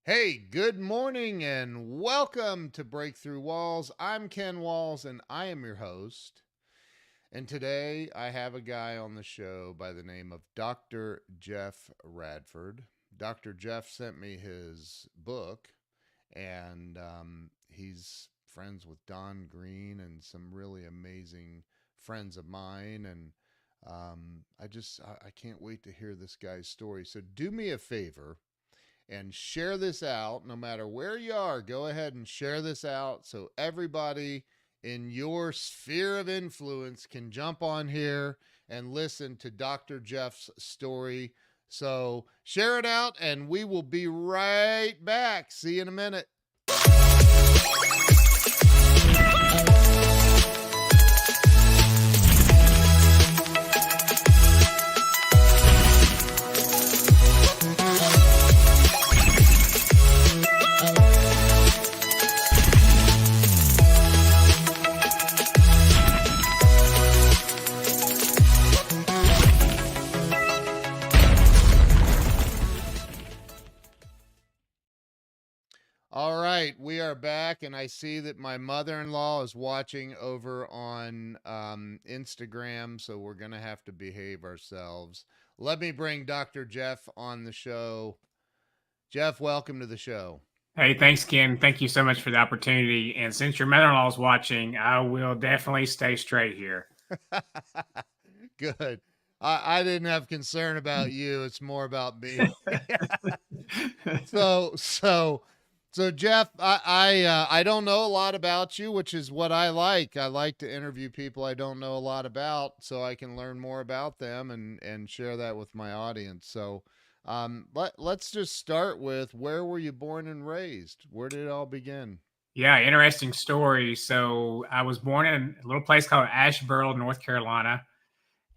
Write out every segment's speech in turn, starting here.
Hey, good morning and welcome to Breakthrough Walls. I'm Ken Walls and I am your host. And today I have a guy on the show by the name of Dr. Jeff Radford. Dr. Jeff sent me his book, and he's friends with Don Green and some really amazing friends of mine. And I can't wait to hear this guy's story. So do me a favor and share this out. No matter where you are, go ahead and share this out so everybody in your sphere of influence can jump on here and listen to Dr. Jeff's story. So share it out and we will be right back. See you in a minute. All right, we are back, and I see that my mother-in-law is watching over on Instagram, so we're going to have to behave ourselves. Let me bring Dr. Jeff on the show. Jeff, welcome to the show. Hey, thanks, Ken. Thank you so much for the opportunity. And since your mother-in-law is watching, I will definitely stay straight here. Good. I didn't have concern about you. It's more about me. So Jeff, I don't know a lot about you, which is what I like. I like to interview people I don't know a lot about, so I can learn more about them and share that with my audience. So, let's just start with, where were you born and raised? Where did it all begin? Yeah, interesting story. So I was born in a little place called Asheboro, North Carolina.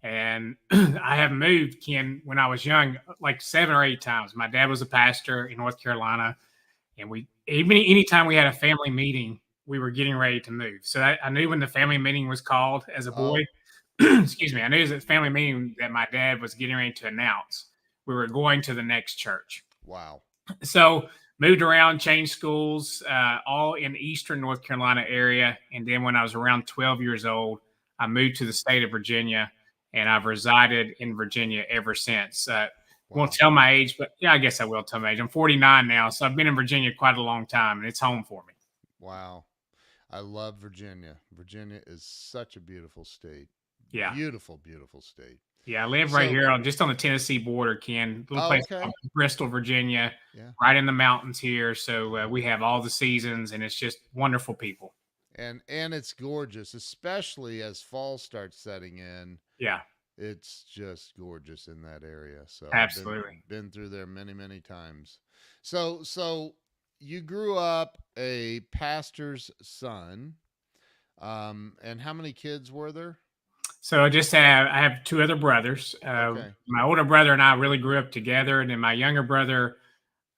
And I have moved, Ken, when I was young, like 7 or 8 times. My dad was a pastor in North Carolina. And anytime we had a family meeting, we were getting ready to move. So I knew when the family meeting was called as a boy. Excuse me. I knew it was a family meeting that my dad was getting ready to announce we were going to the next church. Wow. So moved around, changed schools, all in Eastern North Carolina area. And then when I was around 12 years old, I moved to the state of Virginia, and I've resided in Virginia ever since. Won't tell my age, but yeah, I guess I will tell my age. I'm 49 now, so I've been in Virginia quite a long time, and it's home for me. Wow. I love Virginia. Virginia is such a beautiful state. Yeah. Beautiful, beautiful state. Yeah, I live right here just on the Tennessee border, Ken. Little place called Bristol, Virginia, right in the mountains here. So we have all the seasons, and it's just wonderful people. And it's gorgeous, especially as fall starts setting in. Yeah. It's just gorgeous in that area. So absolutely been through there many, many times. So you grew up a pastor's son. And how many kids were there? So I have 2 other brothers. My older brother and I really grew up together. And then my younger brother,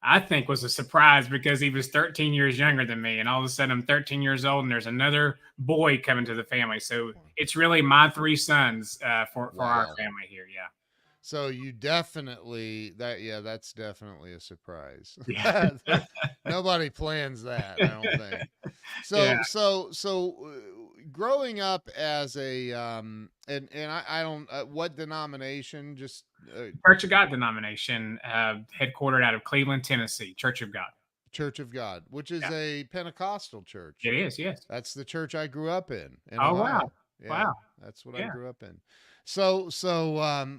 I think, was a surprise because he was 13 years younger than me. And all of a sudden I'm 13 years old and there's another boy coming to the family. So it's really my 3 sons for our family here. Yeah. So you definitely that's definitely a surprise. Yeah. Nobody plans that, I don't think. So growing up as a and I don't what denomination? Just Church of God denomination, headquartered out of Cleveland, Tennessee. Church of God. Church of God, which is a Pentecostal church. It is, yes. That's the church I grew up in Ohio. Wow. Yeah, wow. That's what I grew up in. So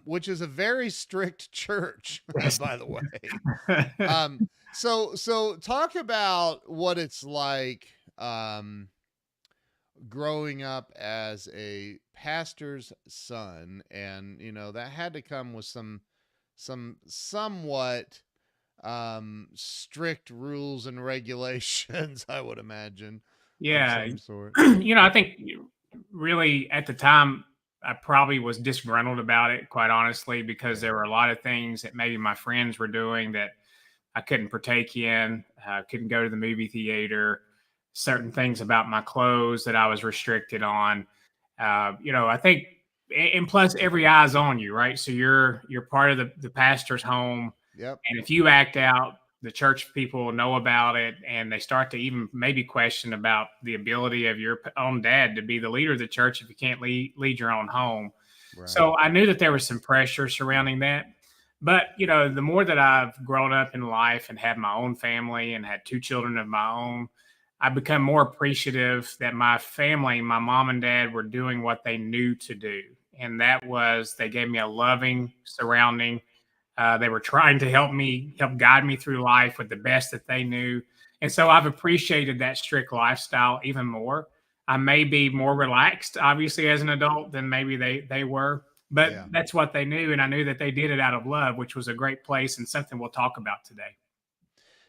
which is a very strict church, by the way. So talk about what it's like growing up as a pastor's son, and that had to come with some somewhat strict rules and regulations, I would imagine. Yeah. I think really at the time I probably was disgruntled about it, quite honestly, because there were a lot of things that maybe my friends were doing that I couldn't partake in. Couldn't go to the movie theater. Certain things about my clothes that I was restricted on. I think, and plus every eye's on you, right? So you're part of the pastor's home. Yep. And if you act out, the church people know about it, and they start to even maybe question about the ability of your own dad to be the leader of the church if you can't lead your own home. Right. So I knew that there was some pressure surrounding that. But, the more that I've grown up in life and had my own family and had two children of my own, I've become more appreciative that my family, my mom and dad, were doing what they knew to do. And that was they gave me a loving surrounding. They were trying to help guide me through life with the best that they knew. And so I've appreciated that strict lifestyle even more. I may be more relaxed, obviously, as an adult than maybe they were, but Yeah. that's what they knew. And I knew that they did it out of love, which was a great place and something we'll talk about today.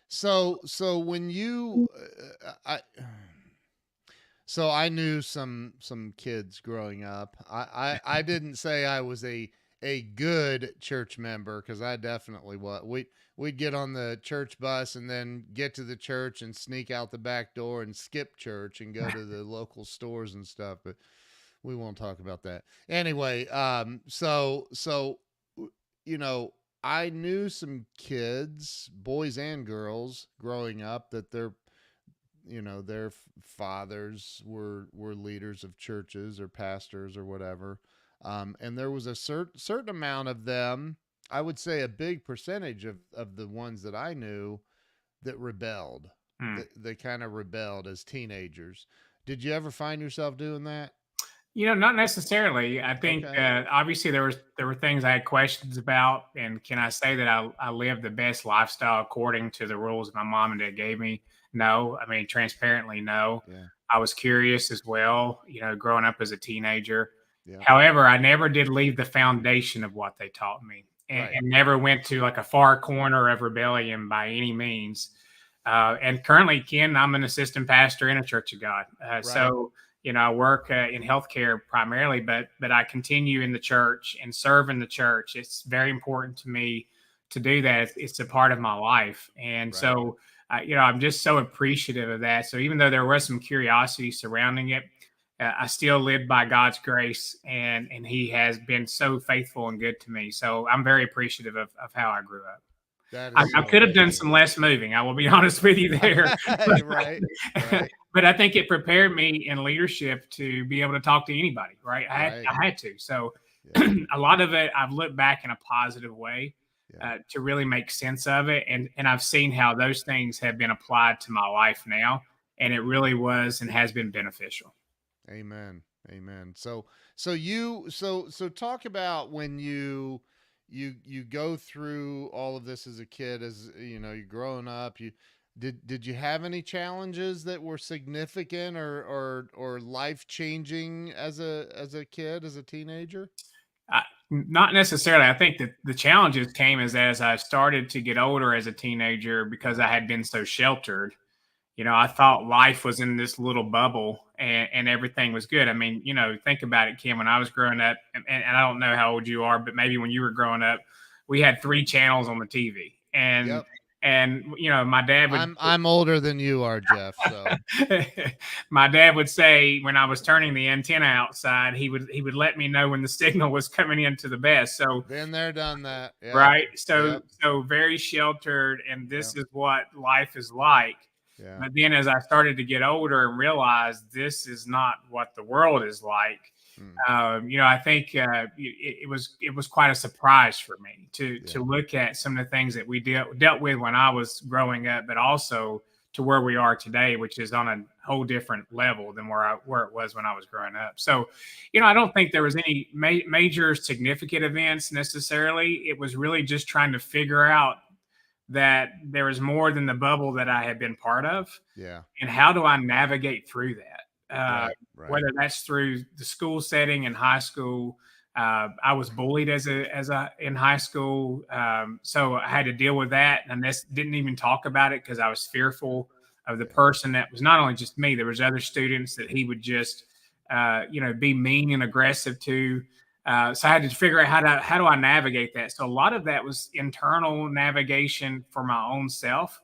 So when you, I, so I knew some kids growing up. I didn't say I was a good church member because I definitely was. We'd get on the church bus and then get to the church and sneak out the back door and skip church and go to the local stores and stuff. But we won't talk about that anyway. So you know, I knew some kids, boys and girls, growing up that their fathers were leaders of churches or pastors or whatever, and there was a certain amount of them. I would say a big percentage of the ones that I knew that rebelled. Hmm. They kind of rebelled as teenagers. Did you ever find yourself doing that? Not necessarily. I think Okay. obviously there were things I had questions about, and can I say that I lived the best lifestyle according to the rules my mom and dad gave me? No, I mean transparently, no. Yeah. I was curious as well, growing up as a teenager. Yeah. However, I never did leave the foundation of what they taught me, Right. and never went to like a far corner of rebellion by any means. And currently, Ken, I'm an assistant pastor in a Church of God. Right. I work in healthcare primarily, but I continue in the church and serve in the church. It's very important to me to do that. It's a part of my life, and Right. so I'm just so appreciative of that. So even though there was some curiosity surrounding it, I still live by God's grace, and He has been so faithful and good to me. So I'm very appreciative of how I grew up. That I, is I so could have done amazing. some less moving. I will be honest with you there, but, Right. Right. but I think it prepared me in leadership to be able to talk to anybody. Right, Right. I had to. So Yeah. a lot of it, I've looked back in a positive way Yeah. to really make sense of it, and I've seen how those things have been applied to my life now, and it really was and has been beneficial. Amen. Amen. So talk about when you go through all of this as a kid, as you're growing up. Did you have any challenges that were significant or life changing as a kid, as a teenager? Not necessarily. I think that the challenges came as I started to get older as a teenager because I had been so sheltered. I thought life was in this little bubble and everything was good. I mean, think about it, Kim. When I was growing up, and I don't know how old you are, but maybe when you were growing up, we had three channels on the TV, and Yep. my dad would I'm older than you are, Jeff. So my dad would say when I was turning the antenna outside, he would let me know when the signal was coming into the best. So been there, done that. Yep. right, so Yep. so very sheltered, and this Yep. is what life is like. Yeah. But then as I started to get older and realize this is not what the world is like, Mm, I think it was quite a surprise for me to yeah. look at some of the things that we dealt with when I was growing up, but also to where we are today, which is on a whole different level than where it was when I was growing up. So, I don't think there was any major significant events necessarily. It was really just trying to figure out that there was more than the bubble that I had been part of, Yeah. and how do I navigate through that? Right. Right. Whether that's through the school setting in high school. I was bullied as a in high school, so I had to deal with that, and this didn't even talk about it because I was fearful of the Yeah. person that was not only just me. There was other students that he would just be mean and aggressive to. So I had to figure out how do I navigate that. So a lot of that was internal navigation for my own self,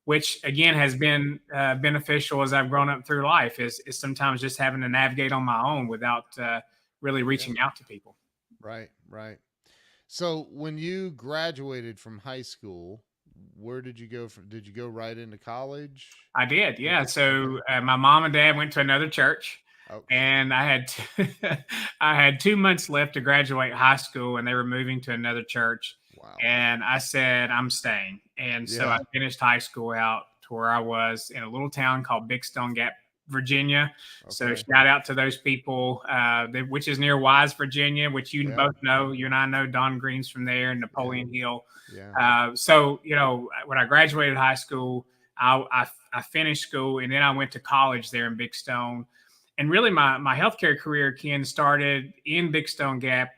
which again has been beneficial as I've grown up through life. Is sometimes just having to navigate on my own without really Yeah. reaching out to people. Right. Right. So when you graduated from high school, where did you go from? Did you go right into college? I did, yeah. Okay. So my mom and dad went to another church, Oh, and I had I had 2 months left to graduate high school, and they were moving to another church. wow. And I said, I'm staying. And so I Yeah. finished high school out to where I was in a little town called Big Stone Gap, Virginia. So Okay. shout out to those people, which is near Wise, Virginia, which you Yeah. both know. You and I know Don Green's from there and Yeah. Napoleon Hill. Yeah. So, when I graduated high school, I finished school, and then I went to college there in Big Stone. And really, my healthcare career, Ken, started in Big Stone Gap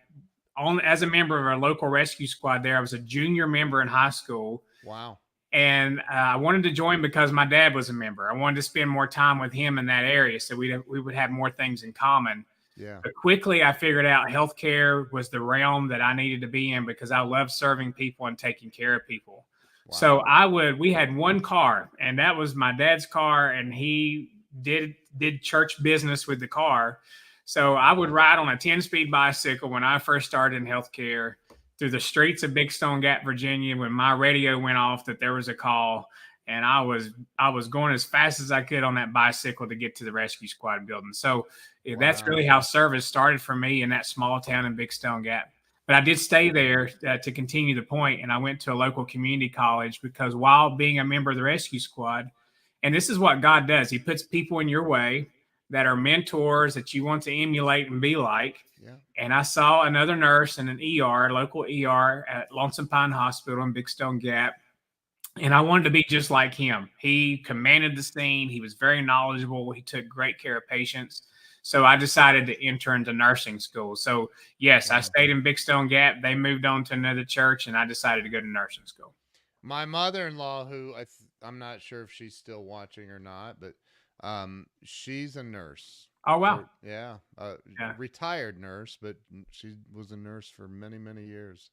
on as a member of our local rescue squad there. I was a junior member in high school, Wow. and I wanted to join because my dad was a member. I wanted to spend more time with him in that area, so we would have more things in common. Yeah. But quickly, I figured out healthcare was the realm that I needed to be in because I love serving people and taking care of people. Wow. So we had one car, and that was my dad's car, and he did church business with the car. So I would ride on a 10-speed bicycle when I first started in healthcare through the streets of Big Stone Gap, Virginia, when my radio went off that there was a call, and I was going as fast as I could on that bicycle to get to the rescue squad building. So that's Wow. really how service started for me in that small town in Big Stone Gap. But I did stay there to continue the point, and I went to a local community college because while being a member of the rescue squad, and this is what God does, He puts people in your way that are mentors that you want to emulate and be like. Yeah. And I saw another nurse in an ER, local ER at Lonesome Pine Hospital in Big Stone Gap. And I wanted to be just like him. He commanded the scene. He was very knowledgeable. He took great care of patients. So I decided to enter into nursing school. So yes, I Wow. stayed in Big Stone Gap. They moved on to another church, and I decided to go to nursing school. My mother-in-law, who I'm not sure if she's still watching or not, but she's a nurse. Oh wow, For yeah, yeah. retired nurse, but she was a nurse for many many years.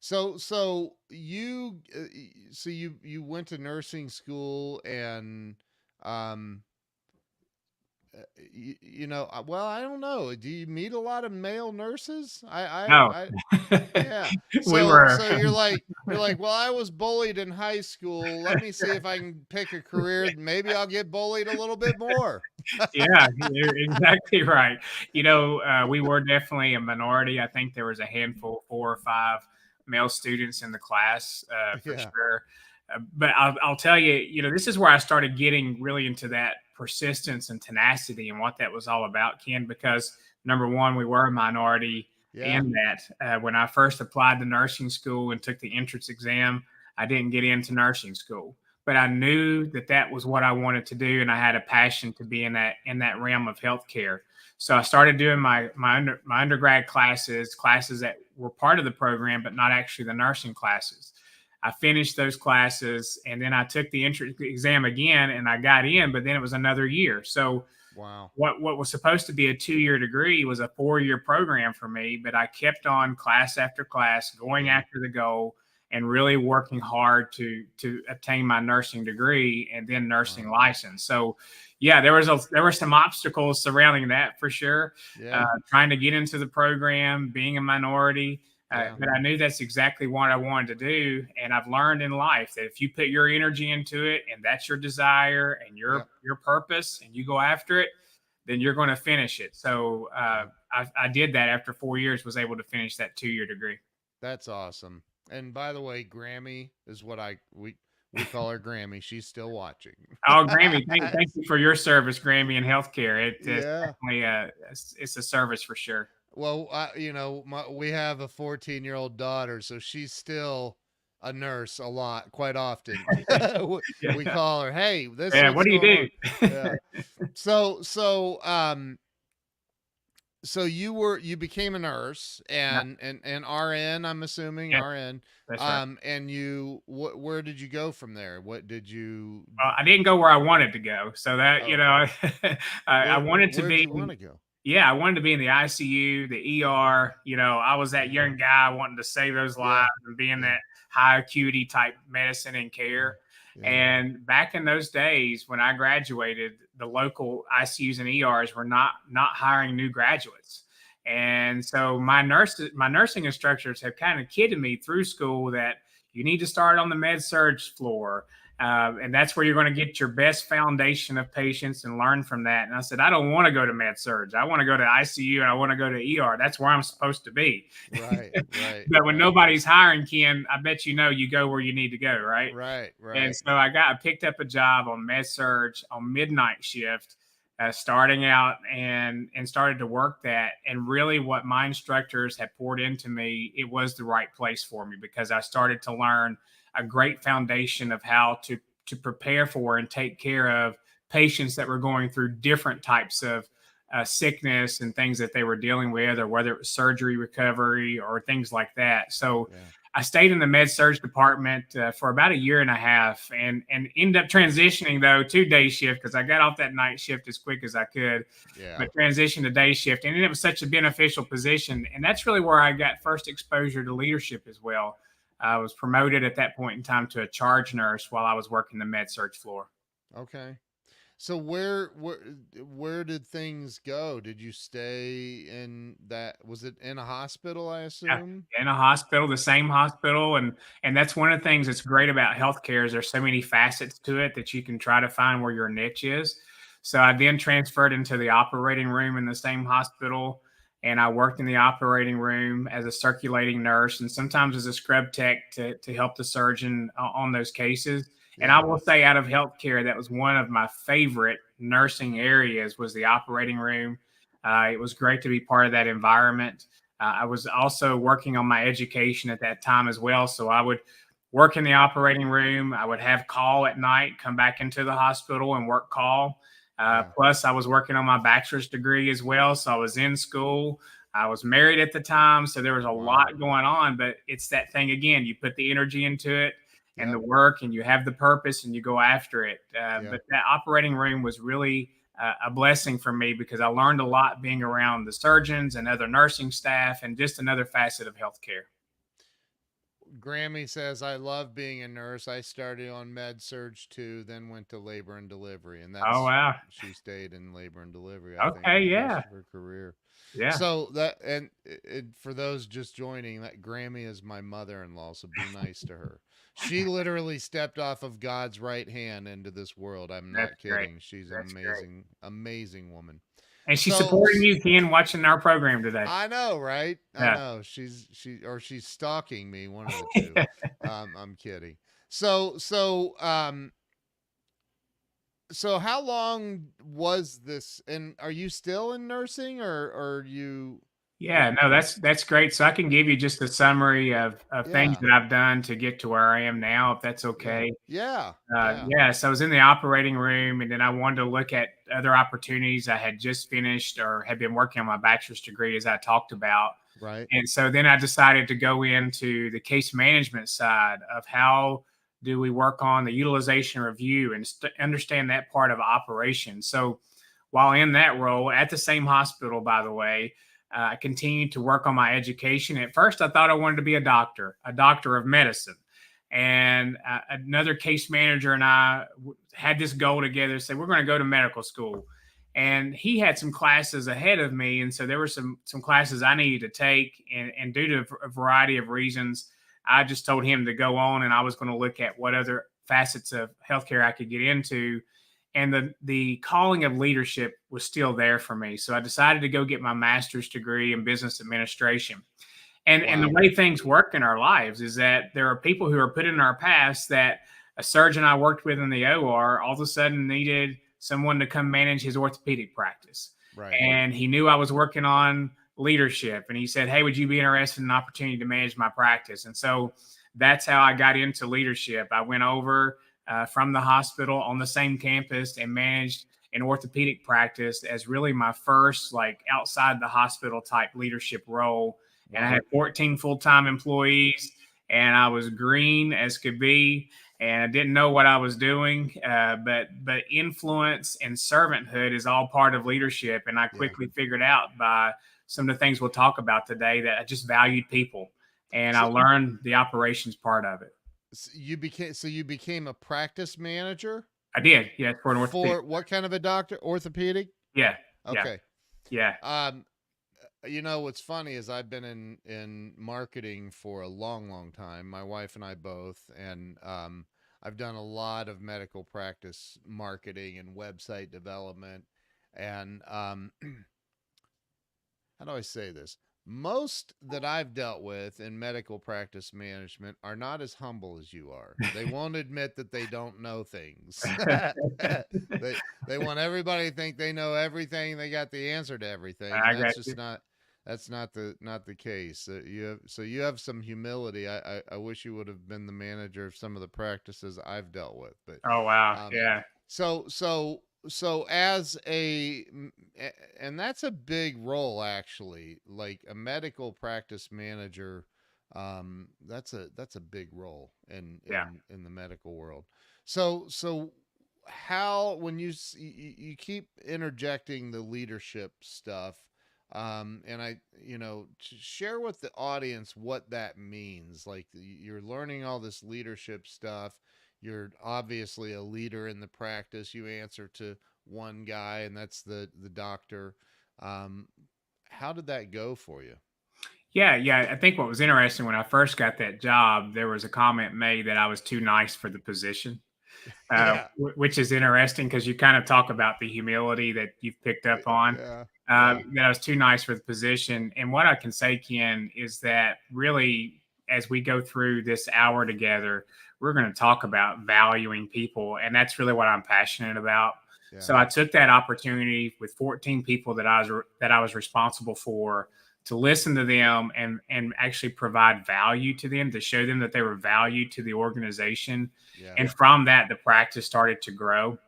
So you went to nursing school and um well, I don't know. Do you meet a lot of male nurses? No, Yeah. we So were. so you're like, well, I was bullied in high school. Let me see if I can pick a career. Maybe I'll get bullied a little bit more. Yeah, you're exactly right. We were definitely a minority. I think there was a handful, 4 or 5 male students in the class, for Yeah. sure. But I'll tell you, this is where I started getting really into that persistence and tenacity and what that was all about, Ken, because number one, we were a minority Yeah. in that. When I first applied to nursing school and took the entrance exam, I didn't get into nursing school, but I knew that that was what I wanted to do, and I had a passion to be in that realm of healthcare. So I started doing my undergrad classes that were part of the program, but not actually the nursing classes. I finished those classes, and then I took the entrance exam again, and I got in, but then it was another year. So Wow. what was supposed to be a 2-year degree was a 4-year program for me, but I kept on class after class, going Yeah. after the goal and really working hard to obtain my nursing degree and then nursing Wow. license. So yeah, there were some obstacles surrounding that for sure. Yeah. Trying to get into the program, being a minority, Yeah. but I knew that's exactly what I wanted to do. And I've learned in life that if you put your energy into it and that's your desire and Yeah. your purpose and you go after it, then you're going to finish it. So I did that after 4 years, was able to finish that 2-year degree. That's awesome. And by the way, Grammy is what we call her Grammy. She's still watching. Oh, Grammy, thank you for your service, Grammy, in healthcare. It's Yeah. definitely it's a service for sure. Well, we have a 14-year-old daughter, so she's still a nurse a lot, quite often. We Yeah. call her, "Hey, this is Yeah. what's What do you going on." do? Yeah. So you became a nurse Yeah, and RN, I'm assuming yeah, RN. that's right. And where did you go from there? What did you I didn't go where I wanted to go, so that Oh, I wanted to where'd be. you want to go? Yeah, I wanted to be in the ICU, the ER. I was that young guy wanting to save those Yeah. lives and be in Yeah. that high acuity type medicine and Yeah. care. Yeah. And back in those days when I graduated, the local ICUs and ERs were not hiring new graduates. And so my nursing instructors have kind of kidded me through school that You need to start on the med surge floor. And that's where you're going to get your best foundation of patients and learn from that. And I said, I don't want to go to med surge. I want to go to ICU and I want to go to ER. That's where I'm supposed to be. Right, right, But when right, nobody's hiring, Ken, I bet you go where you need to go, right? right, And right. so I picked up a job on med surge on midnight shift, starting out and started to work that. And really, what my instructors had poured into me, it was the right place for me because I started to learn a great foundation of how to prepare for and take care of patients that were going through different types of sickness and things that they were dealing with, or whether it was surgery recovery or things like that. So Yeah, I stayed in the med surge department for about a year and a half, and ended up transitioning though to day shift because I got off that night shift as quick as I could, yeah. but transitioned to day shift, and it was such a beneficial position, and that's really where I got first exposure to leadership as well. I was promoted at that point in time to a charge nurse while I was working the med surge floor. Okay. So where did things go? Did you stay in that? Was it in a hospital? I Yeah, assume. in a hospital, the same hospital, and that's one of the things that's great about healthcare is there's so many facets to it that you can try to find where your niche is. So I then transferred into the operating room in the same hospital, and I worked in the operating room as a circulating nurse and sometimes as a scrub tech to help the surgeon on those cases. And I Yeah, will say, out of healthcare, that was one of my favorite nursing areas was the operating room. It was great to be part of that environment. I was also working on my education at that time as well. So I would work in the operating room. I would have call at night, come back into the hospital and work call. yeah, Plus, I was working on my bachelor's degree as well. So I was in school. I was married at the time. So there was a wow. lot going on. But it's that thing again, you put the energy into it and the Yep, work, and you have the purpose and you go after it. yeah. But that operating room was really a blessing for me because I learned a lot being around the surgeons and other nursing staff and just another facet of healthcare. Grammy says, I love being a nurse. I started on med surge too, then went to labor and delivery. And Oh, that's, wow. she stayed in labor and delivery, I think, Okay. most Yeah. of her career. Yeah. So that, and for those just joining, that Grammy is my mother-in-law, so be nice to her. She literally stepped off of God's right hand into this world. I'm That's not great. kidding. She's an That's great. amazing, amazing woman. And she's So supporting you, Ken, watching our program today. I know, right? I Yeah. know. She's stalking me, one of the two. I'm kidding. So how long was this, and are you still in nursing, or are you are Yeah, you no, that's great. So I can give you just a summary of things Yeah. that I've done to get to where I am now, if that's Yeah. okay. Yeah. Yeah. Yeah, so I was in the operating room, and then I wanted to look at other opportunities. I had just finished or had been working on my bachelor's degree, as I talked about. Right. And so then I decided to go into the case management side of how do we work on the utilization review and understand that part of operations. So while in that role at the same hospital, by the way, I continued to work on my education. At first, I thought I wanted to be a doctor of medicine. And another case manager and I had this goal together, said, we're going to go to medical school. And he had some classes ahead of me. And so there were some classes I needed to take. And due to a variety of reasons, I just told him to go on, and I was going to look at what other facets of healthcare I could get into. And the calling of leadership was still there for me. So I decided to go get my master's degree in business administration. And the Wow. way things work in our lives is that there are people who are put in our paths that a surgeon I worked with in the OR all of a sudden needed someone to come manage his orthopedic practice. Right. And he knew I was working on leadership. And he said, hey, would you be interested in an opportunity to manage my practice? And so that's how I got into leadership. I went over from the hospital on the same campus and managed an orthopedic practice as really my first like outside the hospital type leadership role. And I Wow. had 14 full-time employees, and I was green as could be, and I didn't know what I was doing. But influence and servanthood is all part of leadership, and I Yeah. quickly figured out by some of the things we'll talk about today that I just valued people, and I So, learned the operations part of it. so you became a practice manager I did, yeah, for an orthopedic. for what kind of a doctor? Orthopedic? Yeah, yeah, Okay. yeah. Um What's funny is I've been in marketing for a long time. My wife and I both, and I've done a lot of medical practice marketing and website development. And how do I say this? Most that I've dealt with in medical practice management are not as humble as you are. They won't admit that they don't know things. They want everybody to think they know everything, they got the answer to everything, and I that's got just you. not the case. You have some humility. I wish you would have been the manager of some of the practices I've dealt with, but Oh wow, um, yeah, so as and that's a big role, actually, like a medical practice manager. That's a big role yeah. in the medical world. So how, when you keep interjecting the leadership stuff, and share with the audience what that means. Like, you're learning all this leadership stuff. You're obviously a leader in the practice. You answer to one guy, and that's the doctor. Um, how did that go for you? Yeah, yeah. I think what was interesting when I first got that job, there was a comment made that I was too nice for the position, Yeah, which is interesting because you kind of talk about the humility that you've picked up on. yeah, yeah, That I was too nice for the position. And what I can say, Ken, is that really, as we go through this hour together, we're going to talk about valuing people. And that's really what I'm passionate about. yeah, So I took that opportunity with 14 people that I was responsible for to listen to them and actually provide value to them, to show them that they were valued to the organization. yeah, And from that, the practice started to grow.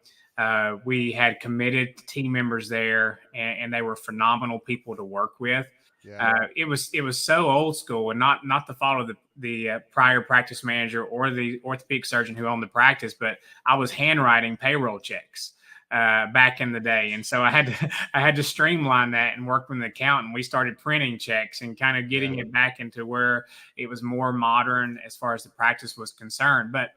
We had committed team members there, and they were phenomenal people to work with. yeah, It was so old school, and not the fault of the prior practice manager or the orthopedic surgeon who owned the practice, but I was handwriting payroll checks back in the day, and so I had to I had to streamline that and work with an accountant. We started printing checks and kind of yeah. getting it back into where it was more modern as far as the practice was concerned. But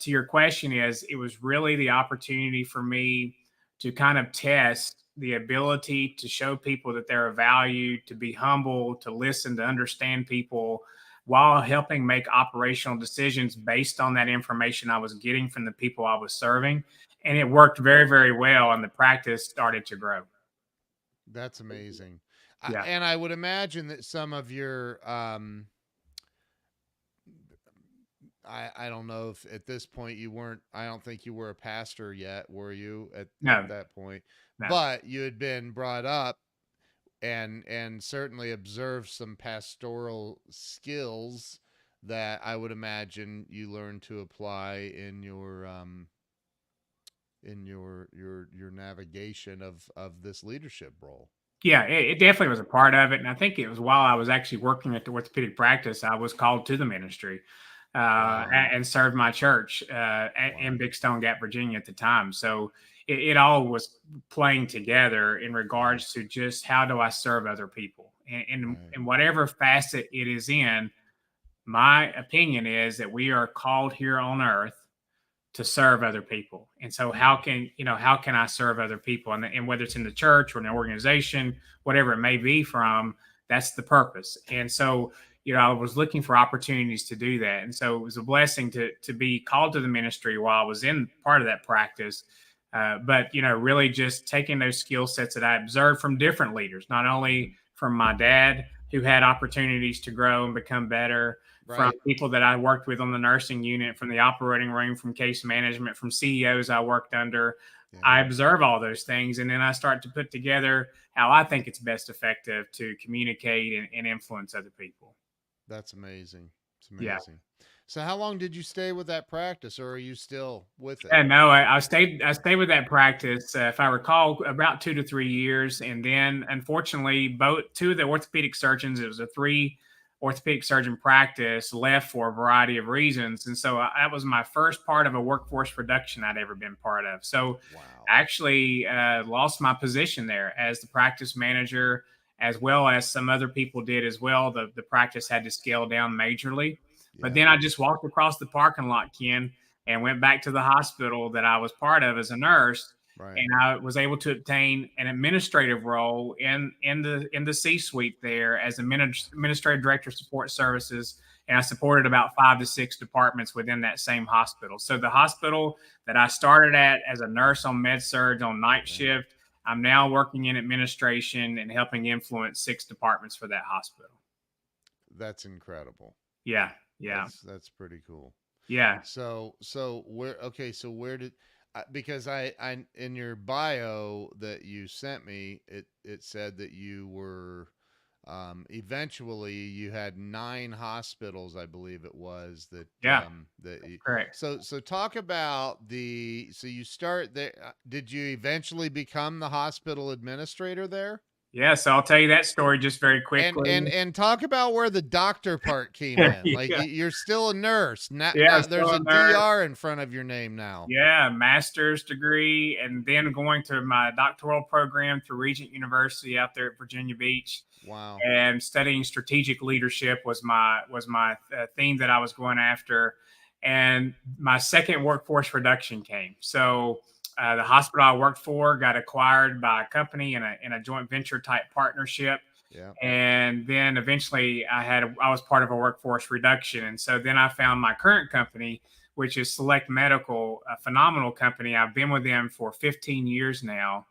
to your question, is it was really the opportunity for me to kind of test the ability to show people that they're of value, to be humble, to listen, to understand people, while helping make operational decisions based on that information I was getting from the people I was serving. And it worked very, very well, and the practice started to grow. That's amazing. Yeah. And I would imagine that some of your I don't know if at this point you weren't, I don't think you were a pastor yet, were you, at No, that point? no. But you had been brought up and certainly observed some pastoral skills that I would imagine you learned to apply in your navigation of this leadership role. Yeah, it definitely was a part of it, and I think it was while I was actually working at the orthopedic practice, I was called to the ministry, Wow. and served my church in Wow. Big Stone Gap, Virginia, at the time. So it all was playing together in Yeah. regards to just how do I serve other people, and Right. in whatever facet it is in. My opinion is that we are called here on earth to serve other people. And so Yeah. how can I serve other people? And whether it's in the church or an organization, whatever it may be from, that's the purpose. And so, I was looking for opportunities to do that. And so it was a blessing to be called to the ministry while I was in part of that practice. But really just taking those skill sets that I observed from different leaders, not only from my dad, who had opportunities to grow and become better, from Right. people that I worked with on the nursing unit, from the operating room, from case management, from CEOs I worked under. Yeah. I observe all those things, and then I start to put together how I think it's best effective to communicate and influence other people. That's amazing. It's Yeah. amazing. So how long did you stay with that practice, or are you still with it? And no, I stayed with that practice, if I recall, about 2 to 3 years, and then unfortunately, both two of the orthopedic surgeons, it was a three orthopedic surgeon practice, left for a variety of reasons, and so that was my first part of a workforce reduction I'd ever been part of. So Wow. I actually lost my position there as the practice manager, as well as some other people did as well. The practice had to scale down majorly, but Yeah. then I just walked across the parking lot, Ken, and went back to the hospital that I was part of as a nurse. Right. and I was able to obtain an administrative role in the C-suite there as administrative director of support services, and I supported about 5 to 6 departments within that same hospital. So the hospital that I started at as a nurse on med surg on night Right. shift, I'm now working in administration and helping influence 6 departments for that hospital. That's incredible. Yeah, yeah, That's pretty cool. yeah, So where okay, so where did because I in your bio that you sent me, it said that you were eventually you had 9 hospitals, I believe it was yeah. that That's you, correct. so talk about so you start there. Did you eventually become the hospital administrator there? Yeah, so I'll tell you that story just very And quickly. and talk about where the doctor part came in. Like Yeah, you're still a nurse. Now, yeah, now there's still a a nurse. DR in front of your name now. Yeah, master's degree, and then going to my doctoral program through Regent University out there at Virginia Beach, Wow. and studying strategic leadership was my theme that I was going after. And my second workforce reduction came. So the hospital I worked for got acquired by a company in a joint venture type partnership. Yeah. And then eventually I was part of a workforce reduction. And so then I found my current company, which is Select Medical, a phenomenal company. I've been with them for 15 years now.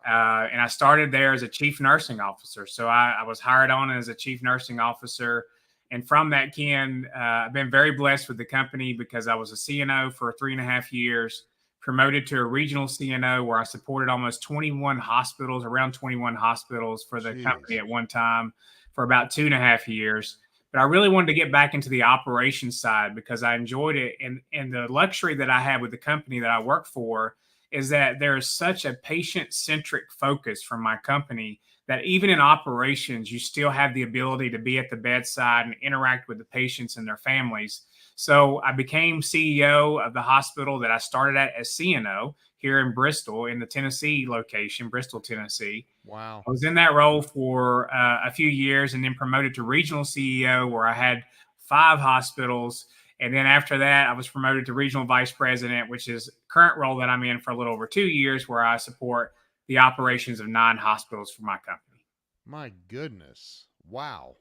Wow. And I started there as a chief nursing officer. So I was hired on as a chief nursing officer. And from that, Ken, I've been very blessed with the company because I was a CNO for 3.5 years, promoted to a regional CNO where I supported almost 21 hospitals, around 21 hospitals for the company Jeez. at one time for about 2.5 years. But I really wanted to get back into the operations side because I enjoyed it. And the luxury that I had with the company that I work for is that there is such a patient centric focus from my company that even in operations, you still have the ability to be at the bedside and interact with the patients and their families. So I became CEO of the hospital that I started at as CNO here in Bristol, in the Tennessee location, Bristol, Tennessee. Wow. I was in that role for a few years and then promoted to regional CEO, where I had 5 hospitals. And then after that, I was promoted to regional vice president, which is current role that I'm in for a little over 2 years, where I support the operations of 9 hospitals for my company. My goodness. Wow.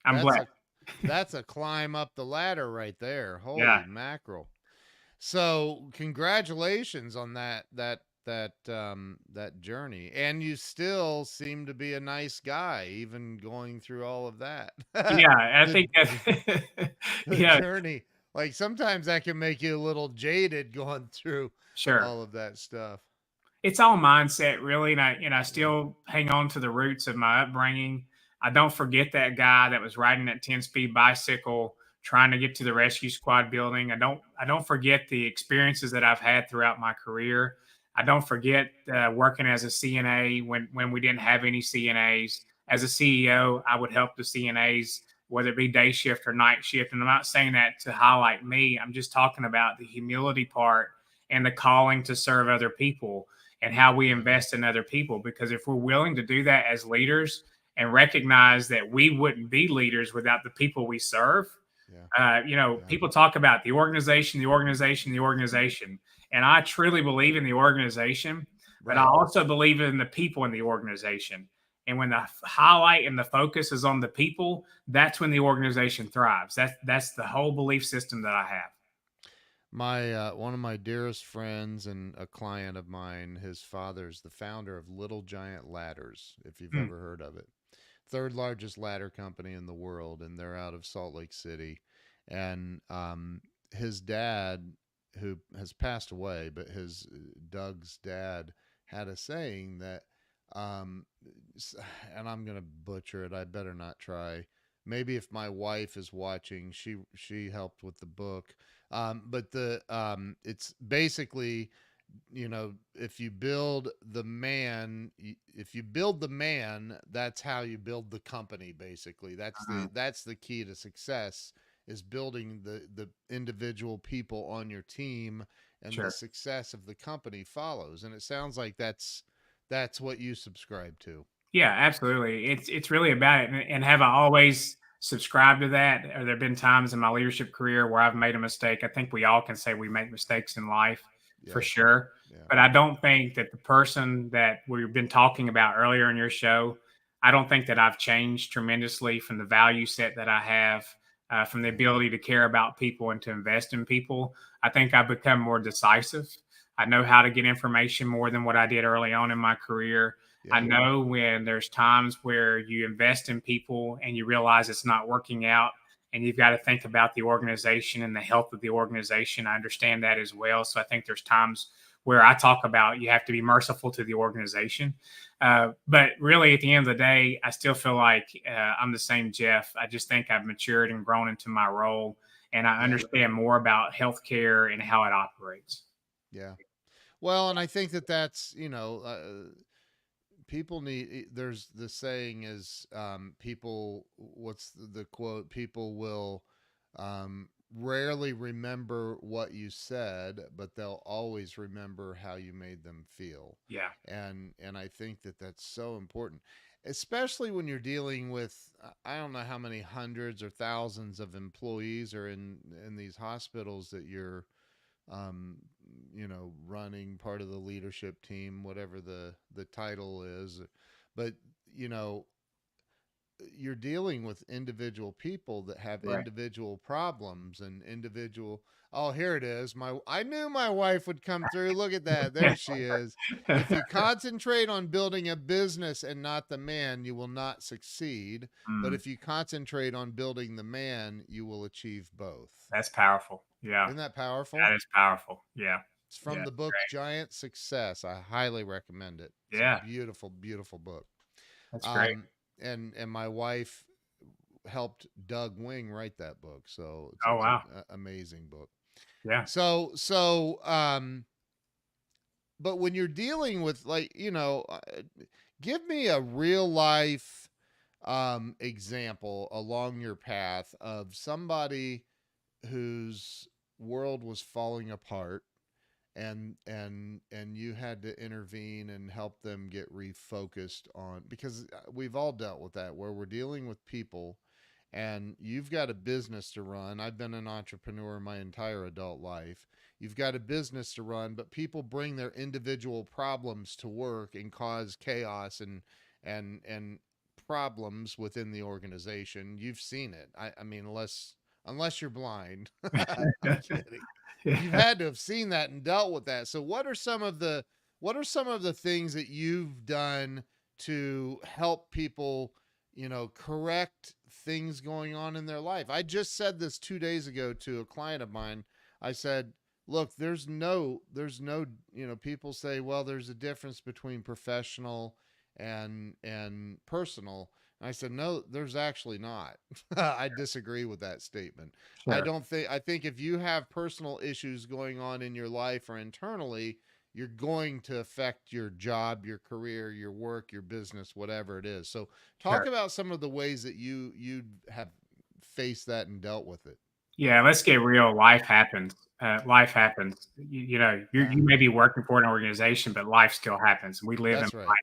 I'm That's blessed. a that's a climb up the ladder right there. Yeah. Holy mackerel. So, congratulations on that journey. And you still seem to be a nice guy even going through all of that. Yeah. I the think that, the yeah, journey, like sometimes that can make you a little jaded going through sure. all of that stuff. It's all mindset, really. And I Yeah. still hang on to the roots of my upbringing. I don't forget that guy that was riding that 10-speed bicycle trying to get to the rescue squad building. I don't forget the experiences that I've had throughout my career. I don't forget working as a CNA when we didn't have any CNAs. As a CEO, I would help the CNAs, whether it be day shift or night shift. And I'm not saying that to highlight me. I'm just talking about the humility part and the calling to serve other people and how we Yeah. invest in other people. Because if we're willing to do that as leaders and recognize that we wouldn't be leaders without the people we serve, Yeah. Yeah. people talk about the organization, the organization, the organization. And I truly believe in the organization, but I Right. also believe in the people in the organization. And when the highlight and the focus is on the people, that's when the organization thrives. That's the whole belief system that I have. My one of my dearest friends and a client of mine, his father's the founder of Little Giant Ladders, if you've Hmm. ever heard of it. Third largest ladder company in the world, and they're out of Salt Lake City. And his dad, who has passed away, but his Doug's dad had a saying that, um, and I'm gonna butcher it. I better not try. Maybe if my wife is watching, she helped with the book. But the it's basically, if you build the man, that's how you build the company. Basically, Uh, that's the key to success, is building the individual people on your team, and the sure. success of the company follows. And it sounds like that's what you subscribe to. Yeah, absolutely. It's really about it. And have I always subscribed to that? Or there been times in my leadership career where I've made a mistake? I think we all can say we make mistakes in life. for Yes. sure. Yeah. But I don't think that the person that we've been talking about earlier in your show, I don't think that I've changed tremendously from the value set that I have, from the Yeah. ability to care about people and to invest in people. I think I've become more decisive. I know how to get information more than what I did early on in my career. I Yeah. know when there's times where you invest in people and you realize it's not working out, and you've got to think about the organization and the health of the organization. I understand that as well. So I think there's times where I talk about you have to be merciful to the organization. But really, at the end of the day, I still feel like I'm the same Jeff. I just think I've matured and grown into my role, and I Yeah. understand more about healthcare and how it operates. Yeah. Well, and I think that that's, people need, there's the saying is, people, what's the quote? People will rarely remember what you said, but they'll always remember how you made them feel. Yeah. And I think that that's so important, especially when you're dealing with, I don't know how many hundreds or thousands of employees are in these hospitals that you're, um, running part of the leadership team, whatever the title is. But, you know, you're dealing with individual people that have Right. individual problems and individual. Oh, here it is. I knew my wife would come through. Look at that. There she is. If you concentrate on building a business and not the man, you will not succeed. But Mm, if you concentrate on building the man, you will achieve both. that's powerful. Yeah. Isn't that powerful? That is powerful. Yeah. It's from Yeah. the book Giant Success. I highly recommend it. It's a Yeah. beautiful, beautiful book. That's great. Um, and my wife helped Doug Wing write that book, so Oh, it's wow. an amazing book. Yeah. So, but when you're dealing with, like, give me a real life example along your path of somebody whose world was falling apart, and you had to intervene and help them get refocused on, because we've all dealt with that, where we're dealing with people and you've got a business to run. I've been an entrepreneur my entire adult life. You've got a business to run, but people bring their individual problems to work and cause chaos and problems within the organization. You've seen it. I mean, unless you're blind. I'm kidding. You've Yeah. had to have seen that and dealt with that. So what are some of the things that you've done to help people, correct things going on in their life? I just said this 2 days ago to a client of mine. I said, "Look, there's no, people say, well, there's a difference between professional and personal." And I said, "No, there's actually not." I disagree with that statement. I Sure. don't think I think if you have personal issues going on in your life or internally, you're going to affect your job, your career, your work, your business, whatever it is. So, talk Sure. about some of the ways that you have faced that and dealt with it. Yeah, let's get real. Life happens. Life happens. You may be working for an organization, but life still happens. We live in That's right. life.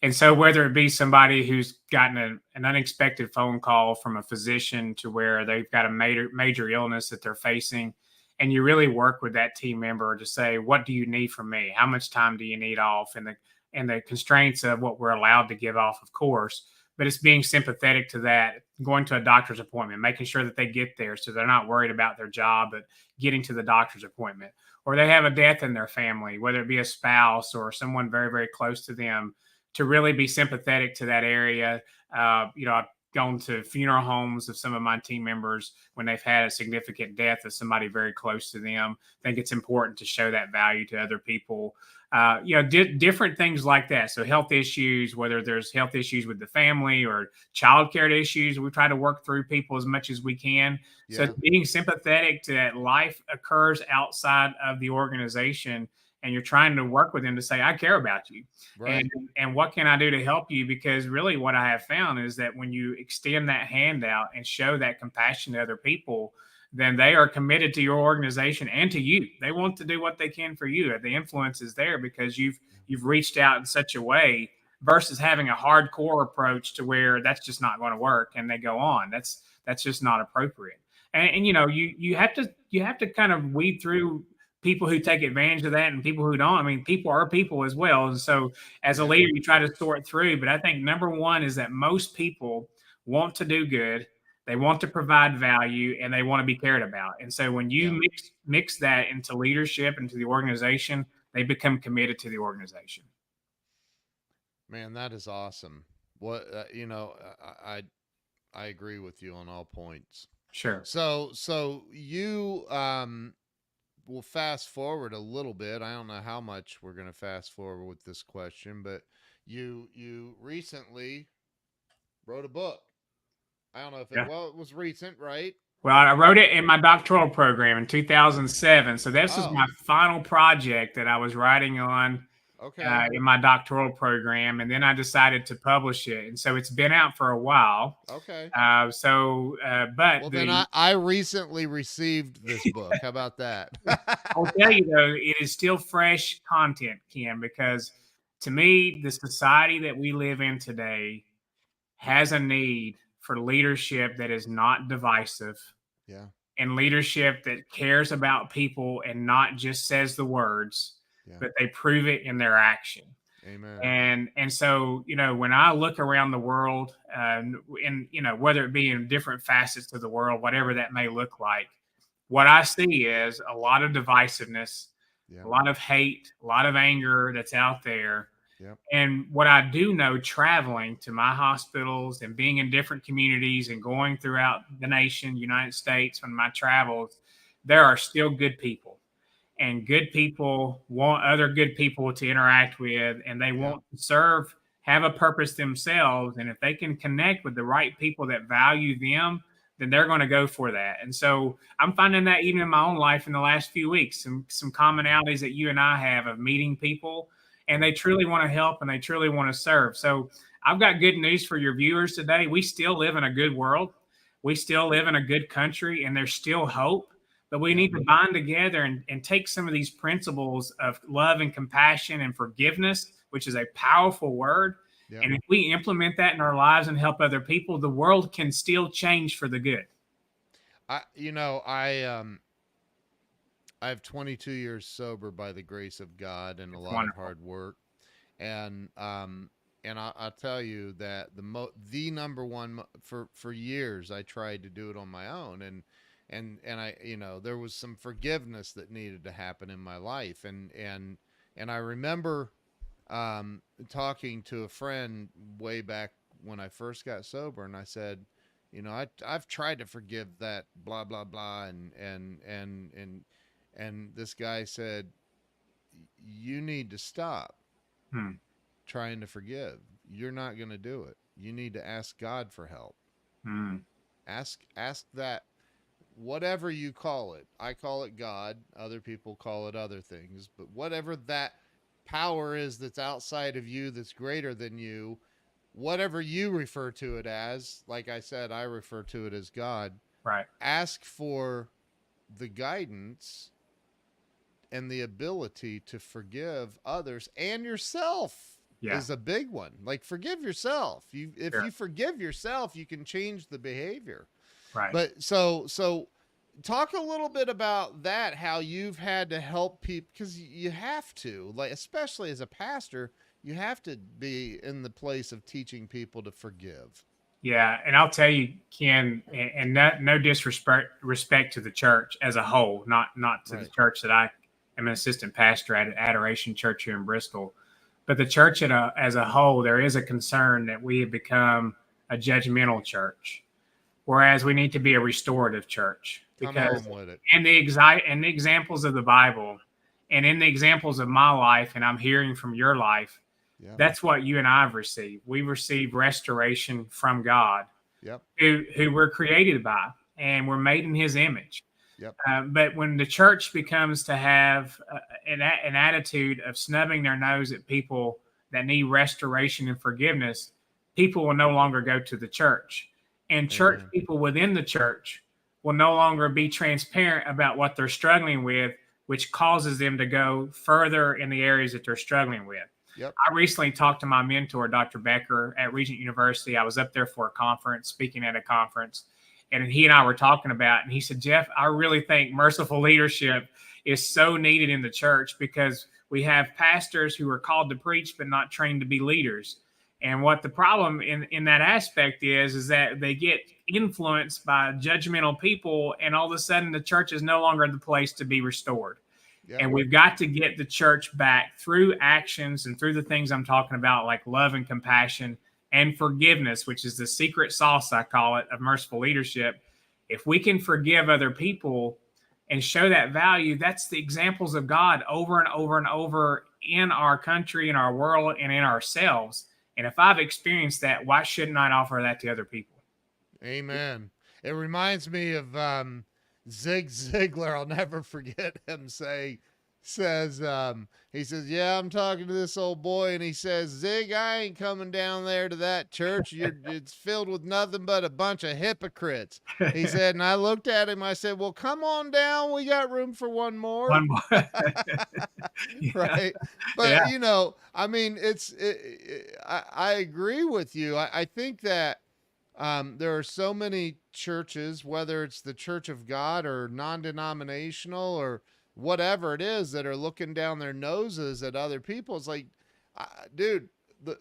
And so, whether it be somebody who's gotten an unexpected phone call from a physician to where they've got a major illness that they're facing, and you really work with that team member to say, what do you need from me? How much time do you need off? And the constraints of what we're allowed to give off, of course. But it's being sympathetic to that, going to a doctor's appointment, making sure that they get there so they're not worried about their job, but getting to the doctor's appointment. Or they have a death in their family, whether it be a spouse or someone very, very close to them, to really be sympathetic to that area. I've gone to funeral homes of some of my team members when they've had a significant death of somebody very close to them. I think it's important to show that value to other people. Different things like that. So health issues, whether there's health issues with the family or childcare issues, we try to work through people as much as we can. So Yeah. being sympathetic to that life occurs outside of the organization, and you're trying to work with them to say, I care about you. And Right. and what can I do to help you? Because really what I have found is that when you extend that hand out and show that compassion to other people, then they are committed to your organization and to you. They want to do what they can for you. The influence is there because you've reached out in such a way versus having a hardcore approach to where that's just not going to work and they go on. That's just not appropriate. And you have to kind of weed through people who take advantage of that and people who don't. I mean, people are people as well. And so as a Yeah. leader, you try to sort through. But I think number one is that most people want to do good. They want to provide value and they want to be cared about. And so when you Yeah. mix that into leadership, into the organization, they become committed to the organization. Man, that is awesome. What I agree with you on all points. Sure. So you we'll fast forward a little bit. I don't know how much we're going to fast forward with this question, but you recently wrote a book. I don't know if Yeah. it was recent, right? Well, I wrote it in my doctoral program in 2007. So this was Oh, my final project that I was writing on okay. in my doctoral program, and then I decided to publish it. And so it's been out for a while. Okay. But Well, then I recently received this book. How about that? I'll tell you though, it is still fresh content, Ken, because to me, the society that we live in today has a need for leadership that is not divisive Yeah. and leadership that cares about people and not just says the words, Yeah. but they prove it in their action. Amen. And so, when I look around the world, in whether it be in different facets of the world, whatever that may look like, what I see is a lot of divisiveness, Yeah. a lot of hate, a lot of anger that's out there. Yep. And what I do know, traveling to my hospitals and being in different communities and going throughout the nation, United States, on my travels, there are still good people. And good people want other good people to interact with, and they want to serve, have a purpose themselves. And if they can connect with the right people that value them, then they're going to go for that. And so I'm finding that even in my own life in the last few weeks, some commonalities that you and I have of meeting people, and they truly want to help and they truly want to serve. So I've got good news for your viewers today. We still live in a good world. We still live in a good country, and there's still hope. But we need to bind together and take some of these principles of love and compassion and forgiveness, which is a powerful word. Yep. And if we implement that in our lives and help other people, the world can still change for the good. I have 22 years sober by the grace of God and a lot Wonderful. of hard work. And I'll tell you that the number one for years I tried to do it on my own, and I there was some forgiveness that needed to happen in my life, and I remember talking to a friend way back when I first got sober, and I said, I've tried to forgive that blah blah blah, and this guy said, you need to stop trying to forgive. You're not going to do it. You need to ask God for help. Ask that, whatever you call it. I call it God. Other people call it other things. But whatever that power is that's outside of you, that's greater than you, whatever you refer to it as, like I said, I refer to it as God. Right. Ask for the guidance and the ability to forgive others and yourself. Is a big one. Like, forgive yourself. If you forgive yourself, you can change the behavior. Right. But so talk a little bit about that, how you've had to help people, because you have to, like, especially as a pastor, you have to be in the place of teaching people to forgive. Yeah, and I'll tell you, Ken, and no disrespect to the church as a whole, not to the church that I am an assistant pastor at Adoration Church here in Bristol, but the church as a whole, there is a concern that we have become a judgmental church, whereas we need to be a restorative church. Because in the examples of the Bible, and in the examples of my life, and I'm hearing from your life, that's what you and I have received. We've received restoration from God, who we're created by, and we're made in His image. But when the church becomes to have an attitude of snubbing their nose at people that need restoration and forgiveness, people will no longer go to the church. And church people within the church will no longer be transparent about what they're struggling with, which causes them to go further in the areas that they're struggling with. I recently talked to my mentor, Dr. Becker, at Regent University. I was up there for a conference, speaking at a conference, and he and I were talking about it, and he said, Jeff, I really think Merciful Leadership is so needed in the church, because we have pastors who are called to preach but not trained to be leaders. And what the problem in that aspect is that they get influenced by judgmental people, and all of a sudden the church is no longer the place to be restored. Yep. And we've got to get the church back through actions and through the things I'm talking about, like love and compassion and forgiveness, which is the secret sauce, I call it, of merciful leadership. If we can forgive other people and show that value, that's the examples of God over and over and over in our country, in our world, and in ourselves. And if I've experienced that, why shouldn't I offer that to other people? Amen. It reminds me of Zig Ziglar. I'll never forget him says, he says, yeah, I'm talking to this old boy, and he says, Zig, I ain't coming down there to that church. It's filled with nothing but a bunch of hypocrites. He said, and I looked at him, I said, well, come on down. We got room for one more. One more. Right. But, you know, I mean, I agree with you. I think that there are so many churches, whether it's the Church of God or non-denominational or whatever it is, that are looking down their noses at other people. It's like, dude, do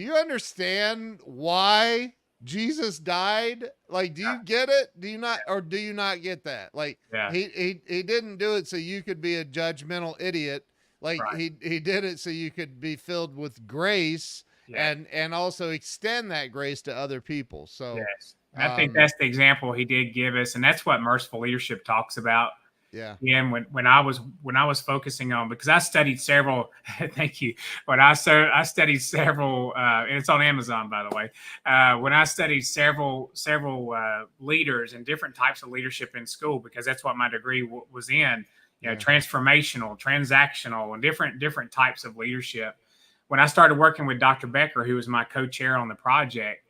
you understand why Jesus died? Like, do you get it? Do you not get that? Like, he didn't do it so you could be a judgmental idiot. Like, he did it so you could be filled with grace. Yeah. And also extend that grace to other people. So yes, I think that's the example he did give us, and that's what merciful leadership talks about. Yeah. And when I was focusing on, because I studied several, thank you. When I studied several, and it's on Amazon, by the way. When I studied several leaders and different types of leadership in school, because that's what my degree was in. You know, transformational, transactional, and different types of leadership. When I started working with Dr. Becker, who was my co-chair on the project,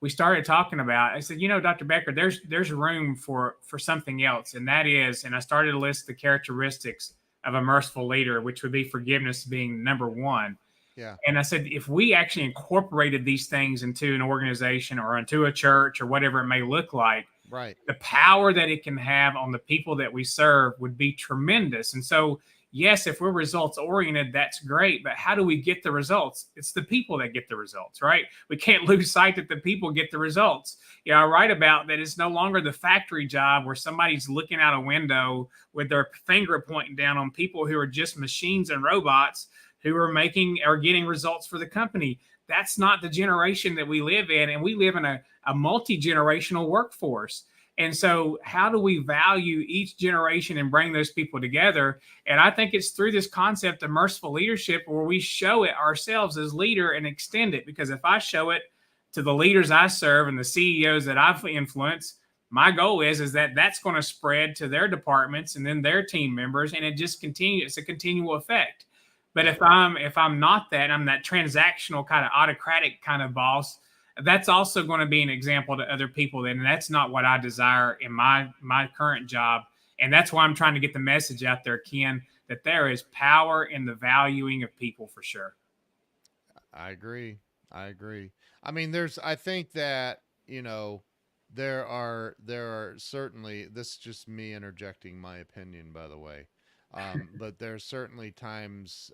we started talking about, I said, you know, Dr. Becker, there's room for something else. And that is, and I started to list the characteristics of a merciful leader, which would be forgiveness being number one. Yeah. And I said, if we actually incorporated these things into an organization or into a church or whatever it may look like, right, the power that it can have on the people that we serve would be tremendous. And so, yes, if we're results oriented, that's great. But how do we get the results? It's the people that get the results, right? We can't lose sight that the people get the results. You know, I write about that it's no longer the factory job where somebody's looking out a window with their finger pointing down on people who are just machines and robots who are getting results for the company. That's not the generation that we live in. And we live in a multi-generational workforce. And so how do we value each generation and bring those people together? And I think it's through this concept of merciful leadership where we show it ourselves as leader and extend it. Because if I show it to the leaders I serve and the CEOs that I've influenced, my goal is that that's going to spread to their departments and then their team members. And it just continues. It's a continual effect. But if I'm not that, I'm that transactional kind of autocratic kind of boss, that's also going to be an example to other people. And that's not what I desire in my current job. And that's why I'm trying to get the message out there, Ken, that there is power in the valuing of people for sure. I agree. I mean, I think that, you know, there are certainly, this is just me interjecting my opinion, by the way. But there's certainly times,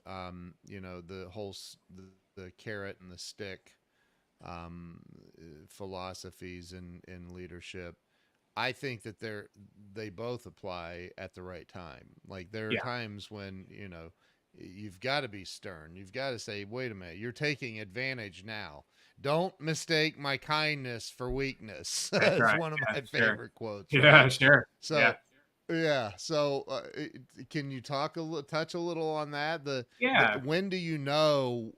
you know, the carrot and the stick philosophies in leadership. I think that they both apply at the right time. Like, there are times when, you know, you've got to be stern. You've got to say, wait a minute, you're taking advantage now. Don't mistake my kindness for weakness. That's right. One of my favorite quotes. Right? Yeah, sure. So, So, can you touch a little on that? When do you know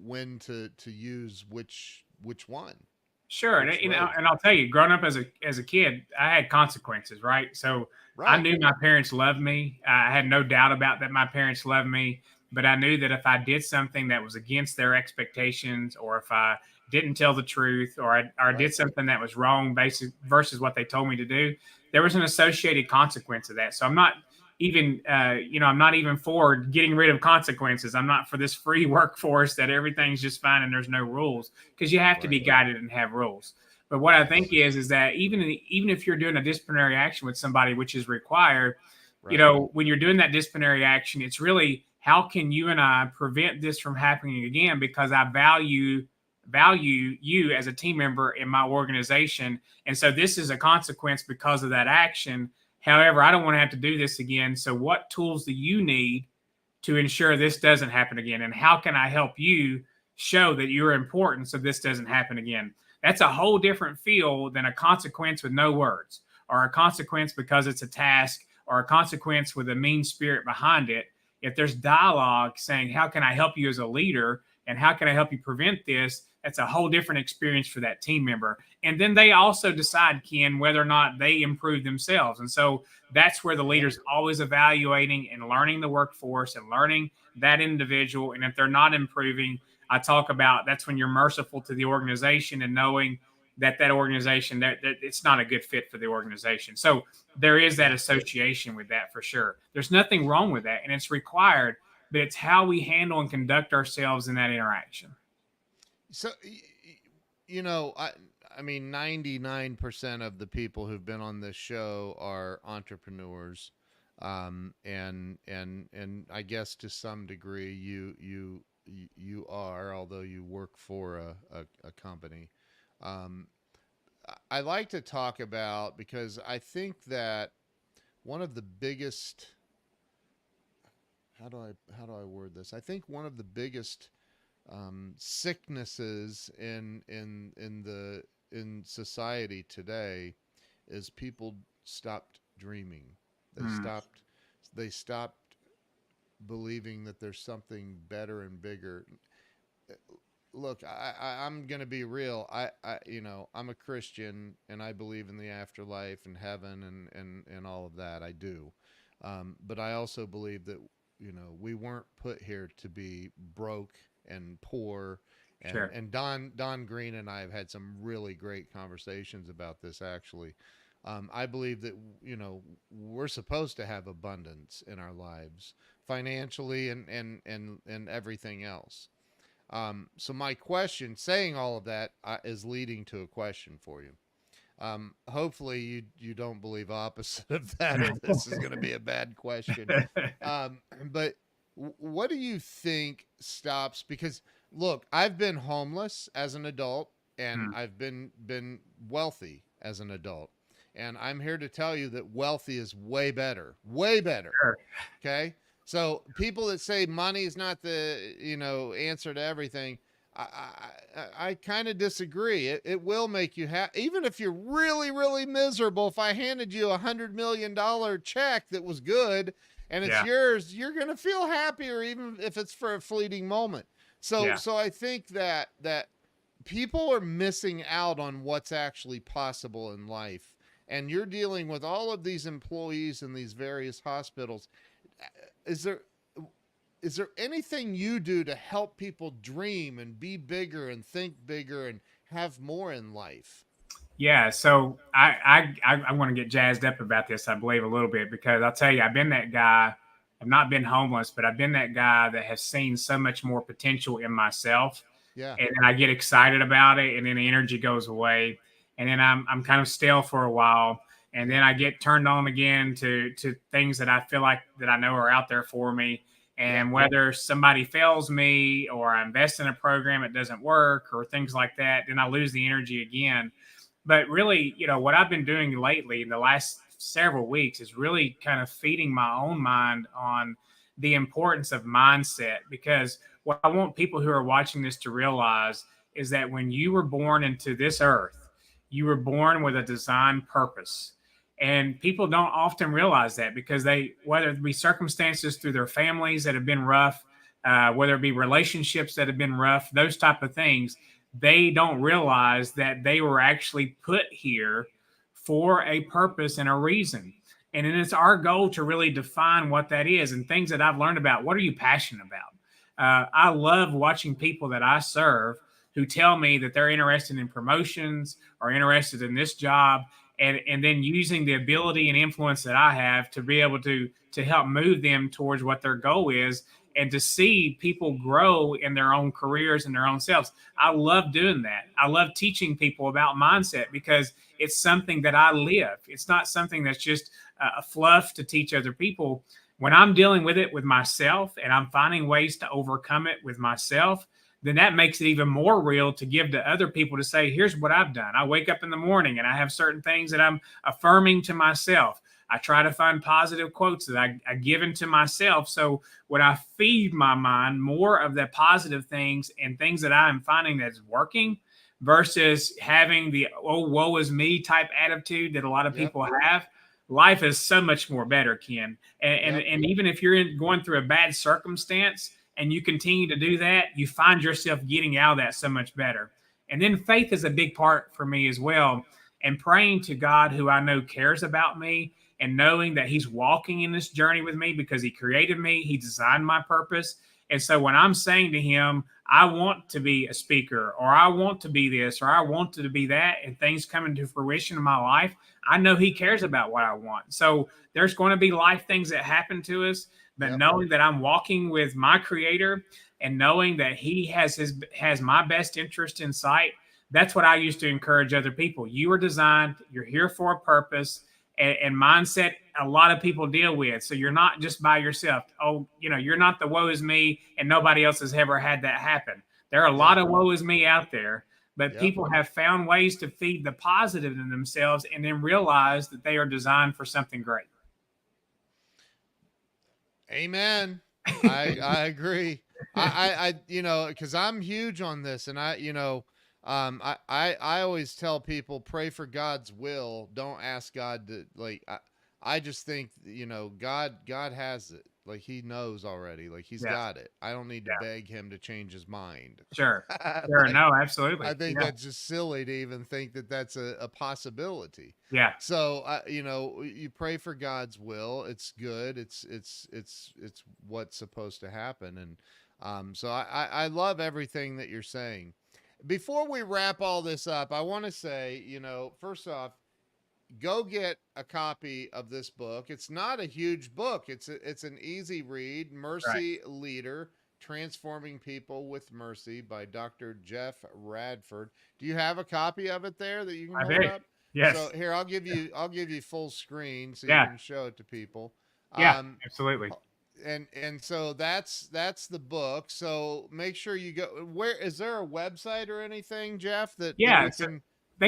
when to use which one? Sure. And I'll tell you, growing up as a kid, I had consequences, right? So I knew my parents loved me. I had no doubt about that. My parents loved me, but I knew that if I did something that was against their expectations, or if I didn't tell the truth, or I did something that was wrong versus what they told me to do, there was an associated consequence of that. So I'm not even, I'm not even for getting rid of consequences. I'm not for this free workforce that everything's just fine and there's no rules, because you have to be guided and have rules. But what I think is that even if you're doing a disciplinary action with somebody, which is required, when you're doing that disciplinary action, it's really how can you and I prevent this from happening again, because I value you as a team member in my organization. And so this is a consequence because of that action. However, I don't want to have to do this again. So what tools do you need to ensure this doesn't happen again? And how can I help you show that you're important so this doesn't happen again? That's a whole different feel than a consequence with no words, or a consequence because it's a task, or a consequence with a mean spirit behind it. If there's dialogue saying, how can I help you as a leader? And how can I help you prevent this? That's a whole different experience for that team member. And then they also decide, Ken, whether or not they improve themselves. And so that's where the leader's always evaluating and learning the workforce and learning that individual. And if they're not improving, I talk about that's when you're merciful to the organization and knowing that organization, that it's not a good fit for the organization. So there is that association with that for sure. There's nothing wrong with that, and it's required, but it's how we handle and conduct ourselves in that interaction. So, I mean, 99% of the people who've been on this show are entrepreneurs. And I guess to some degree you are, although you work for a company. I like to talk about, because I think that one of the biggest, how do I word this? I think one of the biggest sicknesses in society today is people stopped dreaming. They stopped believing that there's something better and bigger. Look, I'm going to be real. I'm a Christian, and I believe in the afterlife and heaven and all of that. I do. But I also believe that, we weren't put here to be broke and poor. And, sure. and Don Green and I have had some really great conversations about this, actually. I believe that, we're supposed to have abundance in our lives, financially and everything else. So my question, saying all of that, is leading to a question for you. Hopefully you don't believe opposite of that, or this is going to be a bad question. But what do you think stops? Because look, I've been homeless as an adult, and I've been wealthy as an adult. And I'm here to tell you that wealthy is way better. Sure. Okay. So people that say money is not the, answer to everything, I kind of disagree. It will make you happy. Even if you're really, really miserable, if I handed you $100 million check that was good and it's yours, you're going to feel happier, even if it's for a fleeting moment. So I think that people are missing out on what's actually possible in life. And you're dealing with all of these employees in these various hospitals. Is there anything you do to help people dream and be bigger and think bigger and have more in life? Yeah, so I want to get jazzed up about this, I believe, a little bit, because I'll tell you, I've been that guy. I've not been homeless, but I've been that guy that has seen so much more potential in myself. Yeah. And then I get excited about it, and then the energy goes away. And then I'm kind of stale for a while. And then I get turned on again to things that I feel like that I know are out there for me. And whether somebody fails me, or I invest in a program that doesn't work, or things like that, then I lose the energy again. But really, what I've been doing lately in the last several weeks is really kind of feeding my own mind on the importance of mindset. Because what I want people who are watching this to realize is that when you were born into this earth, you were born with a design purpose. And people don't often realize that, because whether it be circumstances through their families that have been rough, whether it be relationships that have been rough, those type of things, they don't realize that they were actually put here for a purpose and a reason. And then it's our goal to really define what that is, and things that I've learned about. What are you passionate about? I love watching people that I serve who tell me that they're interested in promotions or interested in this job, and then using the ability and influence that I have to be able to help move them towards what their goal is, and to see people grow in their own careers and their own selves. I love doing that. I love teaching people about mindset, because it's something that I live. It's not something that's just a fluff to teach other people. When I'm dealing with it with myself and I'm finding ways to overcome it with myself, then that makes it even more real to give to other people to say, here's what I've done. I wake up in the morning and I have certain things that I'm affirming to myself. I try to find positive quotes that I give into myself. So when I feed my mind more of the positive things and things that I'm finding that's working versus having the, oh, woe is me type attitude that a lot of people have, life is so much more better, Ken. And even if you're going through a bad circumstance and you continue to do that, you find yourself getting out of that so much better. And then faith is a big part for me as well. And praying to God, who I know cares about me, and knowing that he's walking in this journey with me because he created me, he designed my purpose. And so when I'm saying to him, I want to be a speaker, or I want to be this, or I want to be that, and things come into fruition in my life, I know he cares about what I want. So there's going to be life things that happen to us, but knowing that I'm walking with my creator and knowing that he has my best interest in sight, that's what I used to encourage other people. You are designed, you're here for a purpose, and mindset a lot of people deal with. So you're not just by yourself. Oh, you're not the woe is me, and nobody else has ever had that happen. There are a lot of woe is me out there, but people have found ways to feed the positive in themselves and then realize that they are designed for something great. Amen. I agree. I because I'm huge on this, and I always tell people, pray for God's will. Don't ask God to, like, I just think, God has it. Like, he knows already. Like, he's got it. I don't need to beg him to change his mind. Sure. No, absolutely. I think that's just silly to even think that that's a possibility. Yeah. So, you pray for God's will. It's good. It's what's supposed to happen. And so I love everything that you're saying. Before we wrap all this up, I want to say, first off, go get a copy of this book. It's not a huge book. It's an easy read. Mercy Leader, Transforming People with Mercy by Dr. Jeff Radford. Do you have a copy of it there that you can hold up? Yes. So here, I'll give you full screen so you can show it to people. Yeah, absolutely. And so that's the book. So make sure you go. Where is there a website or anything, Jeff? They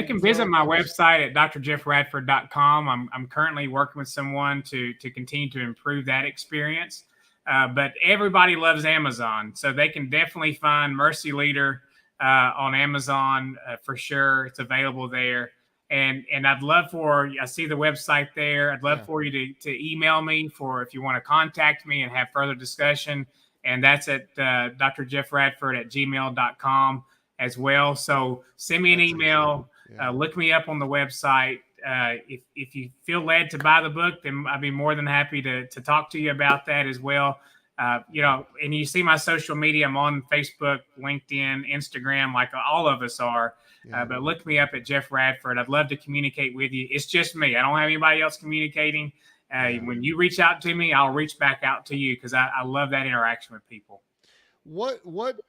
can visit my website at drjeffradford.com. I'm currently working with someone to continue to improve that experience. But everybody loves Amazon, so they can definitely find Mercy Leader on Amazon for sure. It's available there. And I'd love I see the website there. I'd love for you to email me if you want to contact me and have further discussion. And that's at drjeffradford@gmail.com as well. So send me an email, look me up on the website. If you feel led to buy the book, then I'd be more than happy to talk to you about that as well. And you see my social media, I'm on Facebook, LinkedIn, Instagram, like all of us are. But look me up at Jeff Radford. I'd love to communicate with you. It's just me. I don't have anybody else communicating. When you reach out to me, I'll reach back out to you because I love that interaction with people. What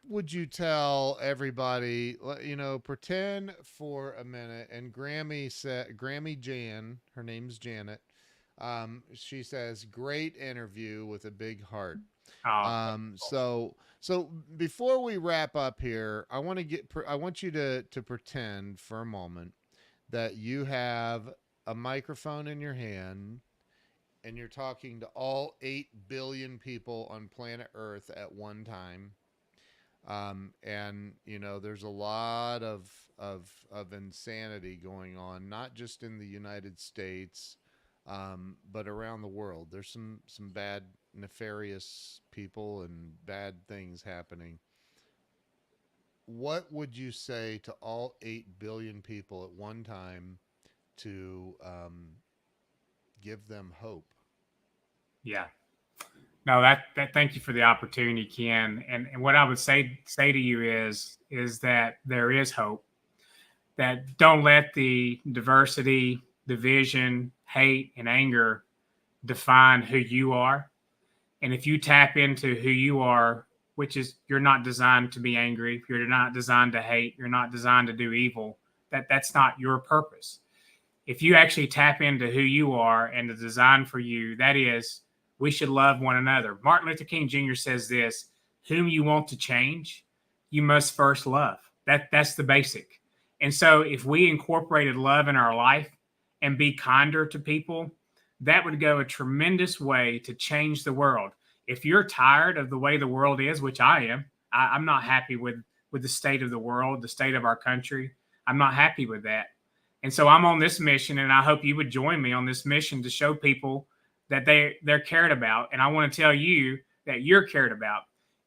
would you tell everybody? Pretend for a minute. And Grammy Jan, her name's Janet. She says, "Great interview with a big heart." So before we wrap up here, I want you to pretend for a moment that you have a microphone in your hand and you're talking to all 8 billion people on planet Earth at one time. And there's a lot of insanity going on, not just in the United States, but around the world. There's some bad, nefarious people and bad things happening. What would you say to all 8 billion people at one time to give them hope? Yeah. No, that thank you for the opportunity, Ken. And what I would say to you is that there is hope. That don't let the diversity, division, hate, and anger define who you are. And if you tap into who you are, which is you're not designed to be angry, you're not designed to hate, you're not designed to do evil, that's not your purpose. if you actually tap into who you are and the design for you, that is, we should love one another. Martin Luther King Jr. says this: whom you want to change, you must first love. That's the basic. And so if we incorporated love in our life and be kinder to people, that would go a tremendous way to change the world. If you're tired of the way the world is, which I am, I'm not happy with the state of the world, the state of our country. I'm not happy with that. And so I'm on this mission, and I hope you would join me on this mission to show people that they're cared about. And I want to tell you that you're cared about.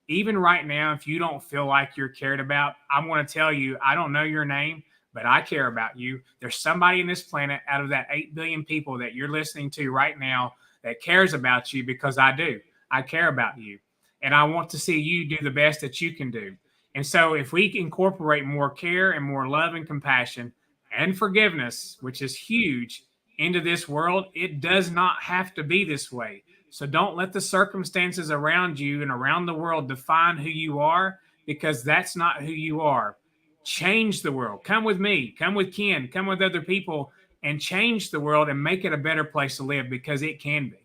Even right now, if you don't feel like you're cared about, I want to tell you, I don't know your name, but I care about you. There's somebody in this planet out of that 8 billion people that you're listening to right now that cares about you, because I do. I care about you. And I want to see you do the best that you can do. And so if we incorporate more care and more love and compassion and forgiveness, which is huge, into this world, it does not have to be this way. So don't let the circumstances around you and around the world define who you are, because that's not who you are. Change the world. Come with me, come with Ken, come with other people, and change the world and make it a better place to live, because it can be.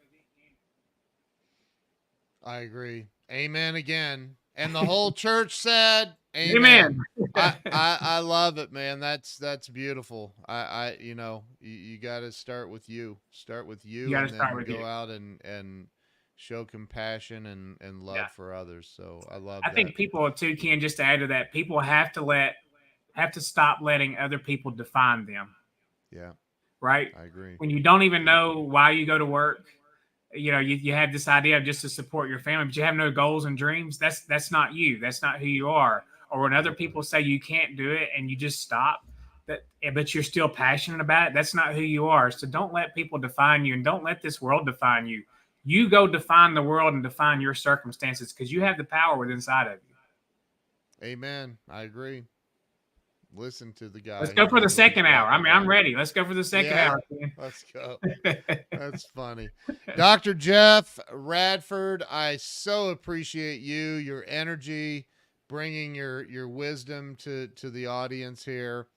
I agree. Amen again. And the whole church said, Amen. Amen. I love it, man. That's beautiful. You got to start with you. Start with You you, got to and start then with go you. out and show compassion and Yeah. love for others. So I love I that. think people too, Ken, just to add to that, people have to stop letting other people define them. Yeah, Right? I agree. When you don't even Yeah. know why you go to work, you have this idea of just to support your family, but you have no goals and dreams. That's not you. That's not who you are. Or when other people say you can't do it and you just stop, but you're still passionate about it, that's not who you are. So don't let people define you, and don't let this world define you. You go define the world and define your circumstances, because you have the power within inside of you. Amen. I agree. Listen to the Let's guy. He go for the knows what he's second hour. I talking mean, I'm about. ready. Let's go for the second Yeah, hour. let's go. That's funny. Dr. Jeff Radford, I so appreciate you, your energy, bringing your wisdom to the audience here.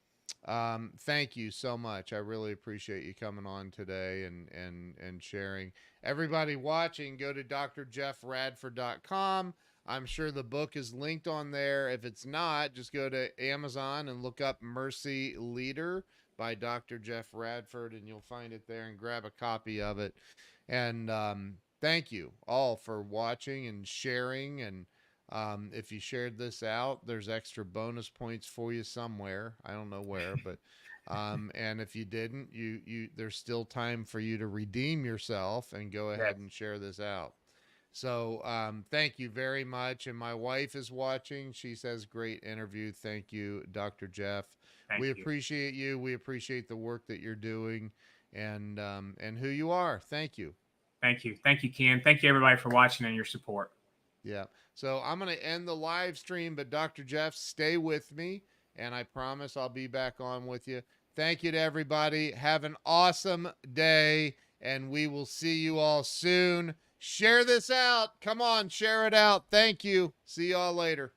Thank you so much. I really appreciate you coming on today and sharing. Everybody watching, go to drjeffradford.com. I'm sure the book is linked on there. If it's not, just go to Amazon and look up Mercy Leader by Dr. Jeff Radford, and you'll find it there, and grab a copy of it. And thank you all for watching and sharing. And if you shared this out, there's extra bonus points for you somewhere. I don't know where, but and if you didn't, you there's still time for you to redeem yourself and go Yes. ahead and share this out. So thank you very much. And my wife is watching. She says, great interview. Thank you, Dr. Jeff. Thank We you. appreciate you. We appreciate the work that you're doing and who you are. Thank you. Thank you. Thank you, Ken. Thank you, everybody, for watching and your support. Yeah. So I'm going to end the live stream, but Dr. Jeff, stay with me. And I promise I'll be back on with you. Thank you to everybody. Have an awesome day. And we will see you all soon. Share this out. Come on, share it out. Thank you. See y'all later.